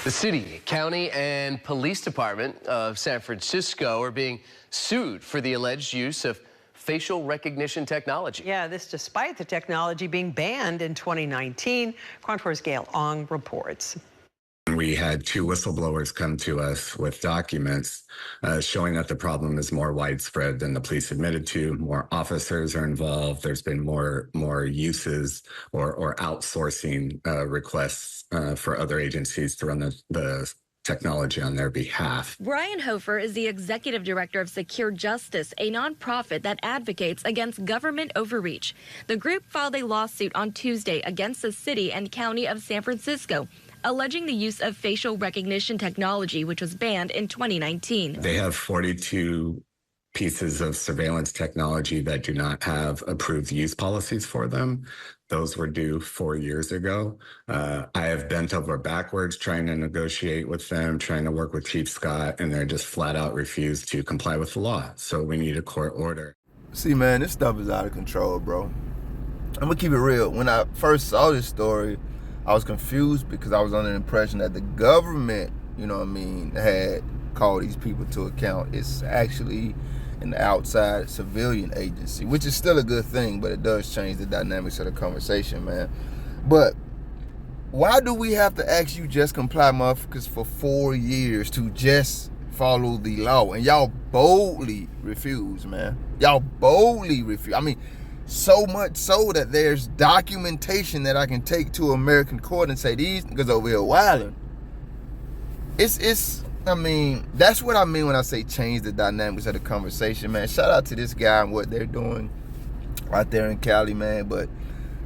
The city, county, and police department of San Francisco are being sued for the alleged use of facial recognition technology. Yeah, this despite the technology being banned in 2019. KRON 4's Gail Ong reports. We had two whistleblowers come to us with documents showing that the problem is more widespread than the police admitted to. More officers are involved. There's been more uses or outsourcing requests for other agencies to run the technology on their behalf. Brian Hofer is the executive director of Secure Justice, a nonprofit that advocates against government overreach. The group filed a lawsuit on Tuesday against the city and county of San Francisco, alleging the use of facial recognition technology, which was banned in 2019. They have 42 pieces of surveillance technology that do not have approved use policies for them. Those were due 4 years ago. I have bent over backwards trying to negotiate with them, trying to work with Chief Scott, and they're just flat out refused to comply with the law. So we need a court order. See, man, this stuff is out of control, bro. I'm gonna keep it real. When I first saw this story, I was confused because I was under the impression that the government, had called these people to account. It's actually an outside civilian agency, which is still a good thing, but it does change the dynamics of the conversation, man. But why do we have to ask you just comply, motherfuckers, for 4 years to just follow the law? And y'all boldly refuse, man. Y'all boldly refuse. I mean, so much so that there's documentation that I can take to American court and say, these niggas over here wilding. That's what I mean when I say change the dynamics of the conversation, man. Shout out to this guy and what they're doing out there in Cali, man. But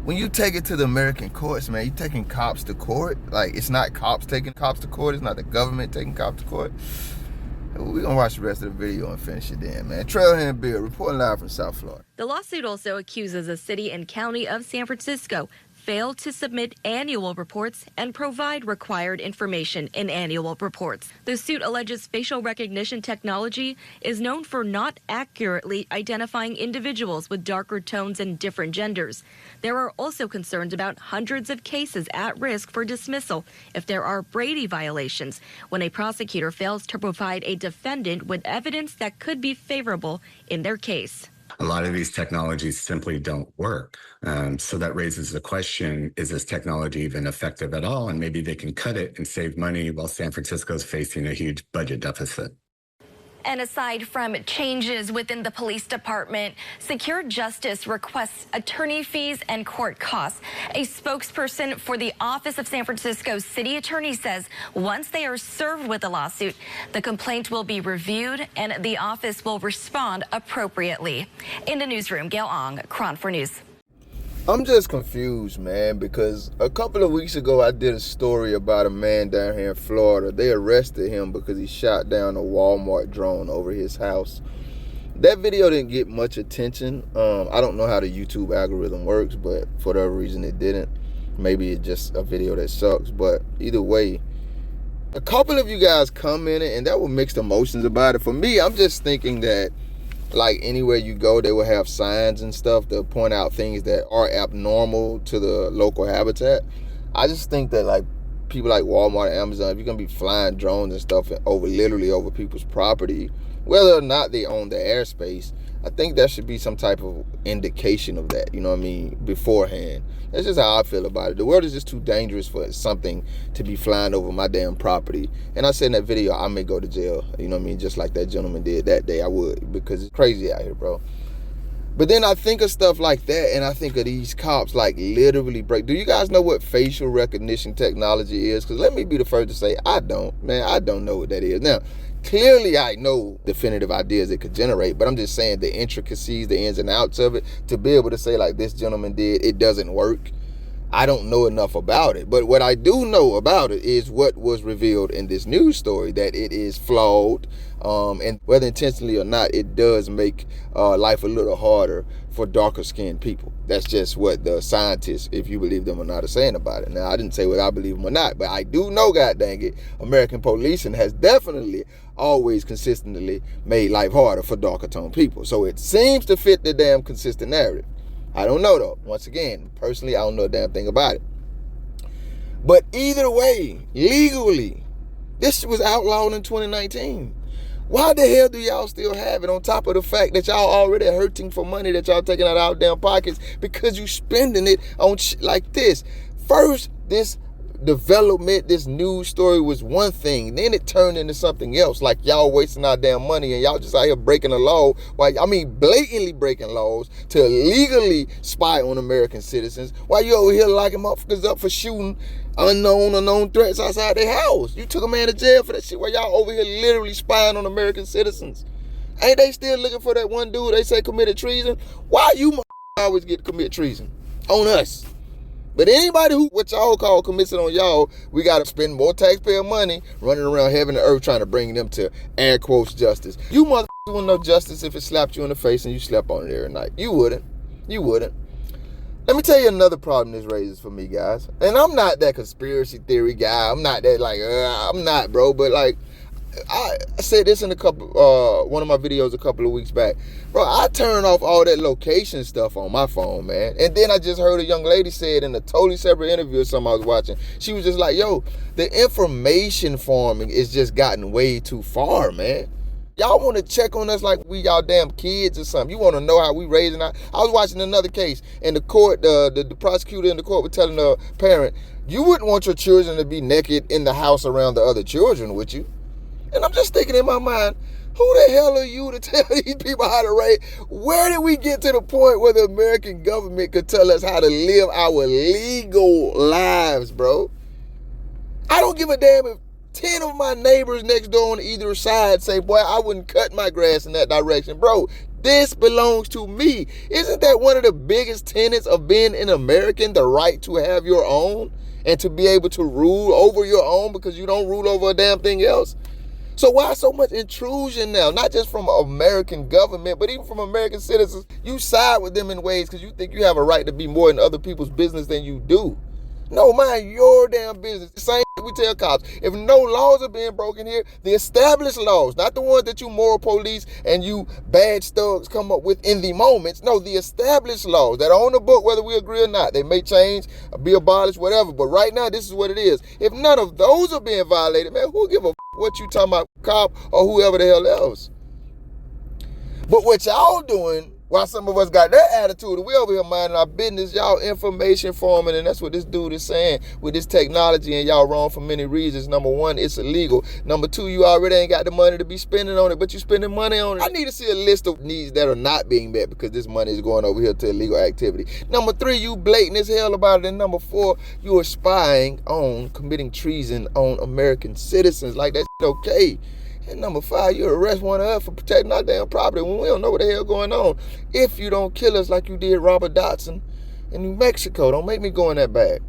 when you take it to the American courts, man, you're taking cops to court. Like, it's not cops taking cops to court. It's not the government taking cops to court. We're going to watch the rest of the video and finish it then, man. Trailhand Bill, reporting live from South Florida. The lawsuit also accuses the city and county of San Francisco failed to submit annual reports and provide required information in annual reports. The suit alleges facial recognition technology is known for not accurately identifying individuals with darker tones and different genders. There are also concerns about hundreds of cases at risk for dismissal if there are Brady violations, when a prosecutor fails to provide a defendant with evidence that could be favorable in their case. A lot of these technologies simply don't work. So that raises the question, is this technology even effective at all? And maybe they can cut it and save money while San Francisco is facing a huge budget deficit. And aside from changes within the police department, Secure Justice requests attorney fees and court costs. A spokesperson for the Office of San Francisco City Attorney says once they are served with a lawsuit, the complaint will be reviewed and the office will respond appropriately. In the newsroom, Gail Ong, KRON 4 News. I'm just confused, man, because a couple of weeks ago I did a story about a man down here in Florida. They arrested him because he shot down a Walmart drone over his house. That video didn't get much attention. I don't know how the YouTube algorithm works, but for whatever reason it didn't. Maybe it's just a video that sucks, but either way, a couple of you guys commented and there were mixed emotions about it. For me, I'm just thinking that, like, anywhere you go, they will have signs and stuff to point out things that are abnormal to the local habitat. I just think that, like, people like Walmart and Amazon, if you're going to be flying drones and stuff literally over people's property, whether or not they own the airspace, I think there should be some type of indication of that, beforehand. That's just how I feel about it. The world is just too dangerous for something to be flying over my damn property. And I said in that video, I may go to jail, just like that gentleman did that day. I would, because it's crazy out here, bro. But then I think of stuff like that, and I think of these cops, like, literally break. Do you guys know what facial recognition technology is? Because let me be the first to say, I don't know what that is. Now, clearly I know definitive ideas it could generate, but I'm just saying the intricacies, the ins and outs of it, to be able to say, like this gentleman did, it doesn't work. I don't know enough about it. But what I do know about it is what was revealed in this news story, that it is flawed. And whether intentionally or not, it does make life a little harder for darker skinned people. That's just what the scientists, if you believe them or not, are saying about it. Now, I didn't say whether I believe them or not, but I do know, god dang it, American policing has definitely always consistently made life harder for darker toned people. So it seems to fit the damn consistent narrative. I don't know, though. Once again, personally, I don't know a damn thing about it. But either way, legally, This was outlawed in 2019. Why the hell do y'all still have it, on top of the fact that y'all already hurting for money that y'all taking out of our damn pockets because you spending it on like this? First, this development, this news story was one thing, then it turned into something else, like y'all wasting our damn money and y'all just out here breaking the law, blatantly breaking laws to legally spy on American citizens, while you over here locking motherfuckers up for shooting unknown threats outside their house. You took a man to jail for that shit, while y'all over here literally spying on American citizens. Ain't they still looking for that one dude they say committed treason? Why you always get to commit treason on us? But anybody who, what y'all call, commits it on y'all, we got to spend more taxpayer money running around heaven and earth trying to bring them to, air quotes, justice. You motherfuckers wouldn't know justice if it slapped you in the face and you slept on it every night. You wouldn't. You wouldn't. Let me tell you another problem this raises for me, guys. And I'm not that conspiracy theory guy. I'm not that, I'm not, bro. But, I said this in one of my videos a couple of weeks back. Bro, I turned off all that location stuff on my phone, man. And then I just heard a young lady say it in a totally separate interview or something I was watching. She was just like, yo, the information farming is just gotten way too far, man. Y'all want to check on us like we y'all damn kids or something. You want to know how we raising our... I was watching another case, and the court, the prosecutor in the court was telling the parent, you wouldn't want your children to be naked in the house around the other children, would you? And I'm just thinking in my mind, who the hell are you to tell these people how to raise? Where did we get to the point where the American government could tell us how to live our legal lives, bro? I don't give a damn if 10 of my neighbors next door on either side say, boy, I wouldn't cut my grass in that direction. Bro, this belongs to me. Isn't that one of the biggest tenets of being an American, the right to have your own and to be able to rule over your own because you don't rule over a damn thing else? So why so much intrusion now? Not just from American government, but even from American citizens. You side with them in ways because you think you have a right to be more in other people's business than you do. No, mind your damn business. The same we tell cops. If no laws are being broken here, the established laws, not the ones that you moral police and you bad thugs come up with in the moments. No, the established laws that are on the book, whether we agree or not. They may change, be abolished, whatever. But right now, this is what it is. If none of those are being violated, man, who give a what you talking about, cop or whoever the hell else? But what y'all doing, while some of us got that attitude, we over here minding our business, y'all information farming, and that's what this dude is saying with this technology, and y'all wrong for many reasons. Number one, it's illegal. Number two, you already ain't got the money to be spending on it, but you spending money on it. I need to see a list of needs that are not being met because this money is going over here to illegal activity. Number three, you blatant as hell about it. And number four, you are spying on, committing treason on American citizens. Like, that's okay. And number five, you arrest one of us for protecting our damn property when we don't know what the hell going on. If you don't kill us like you did Robert Dotson in New Mexico, don't make me go in that bag.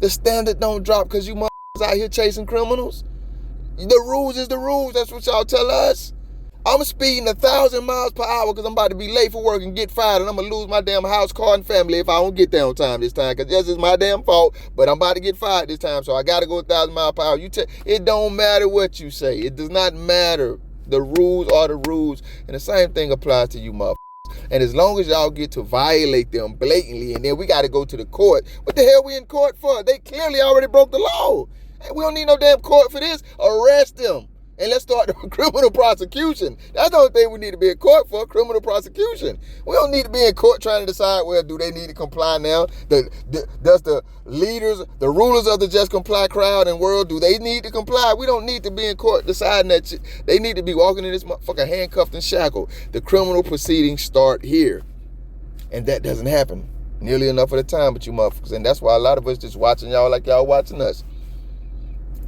The standard don't drop because you motherfuckers out here chasing criminals. The rules is the rules. That's what y'all tell us. I'm speeding 1,000 miles per hour because I'm about to be late for work and get fired, and I'm going to lose my damn house, car, and family if I don't get there on time this time, because this is my damn fault, but I'm about to get fired this time, so I got to go 1,000 miles per hour. It don't matter what you say. It does not matter. The rules are the rules, and the same thing applies to you motherfuckers. And as long as y'all get to violate them blatantly, and then we got to go to the court, what the hell we in court for? They clearly already broke the law. Hey, we don't need no damn court for this. Arrest them. And let's start the criminal prosecution. That's the only thing we need to be in court for, criminal prosecution. We don't need to be in court trying to decide, well, do they need to comply now? Does the leaders, the rulers of the just comply crowd and world, do they need to comply? We don't need to be in court deciding that shit. They need to be walking in this motherfucker handcuffed and shackled. The criminal proceedings start here. And that doesn't happen nearly enough of the time with you motherfuckers. And that's why a lot of us just watching y'all like y'all watching us.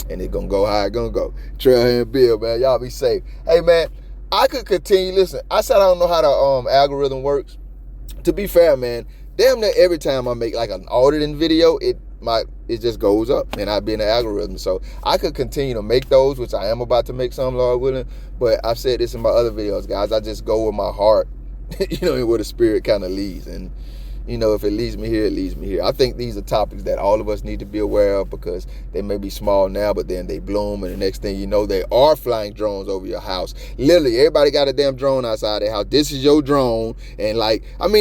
And it's gonna go how it's gonna go. Trailhand Bill, man, y'all be safe. Hey, man, I could continue. Listen, I said I don't know how the algorithm works. To be fair, man, damn near every time I make like an auditing video, it just goes up, and I'd be in the algorithm. So I could continue to make those, which I am about to make some, Lord willing. But I've said this in my other videos, guys. I just go with my heart, where the spirit kind of leads. And if it leads me here, it leads me here. I think these are topics that all of us need to be aware of because they may be small now, but then they bloom, and the next thing you know, they are flying drones over your house. Literally, everybody got a damn drone outside their house. This is your drone, and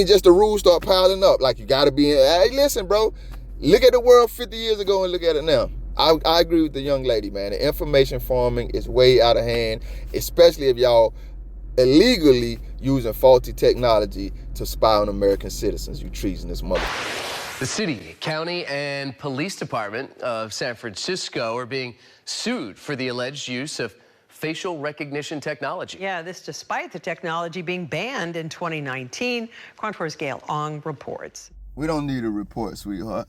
just the rules start piling up. Like, you got to be in. Hey, listen, bro, look at the world 50 years ago and look at it now. I agree with the young lady, man. The information farming is way out of hand, especially if y'all illegally using faulty technology to spy on American citizens. You treasonous mother. The city, county, and police department of San Francisco are being sued for the alleged use of facial recognition technology. Yeah, this despite the technology being banned in 2019. KRON4's Gail Ong reports. We don't need a report, sweetheart.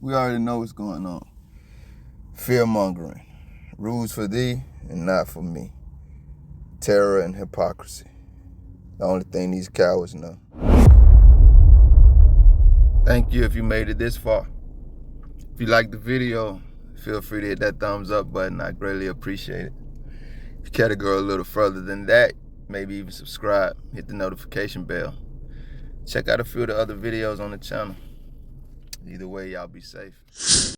We already know what's going on. Fear-mongering. Rules for thee and not for me. Terror and hypocrisy. The only thing these cowards know. Thank you if you made it this far. If you liked the video, feel free to hit that thumbs up button. I greatly appreciate it. If you care to go a little further than that, maybe even subscribe, hit the notification bell. Check out a few of the other videos on the channel. Either way, y'all be safe.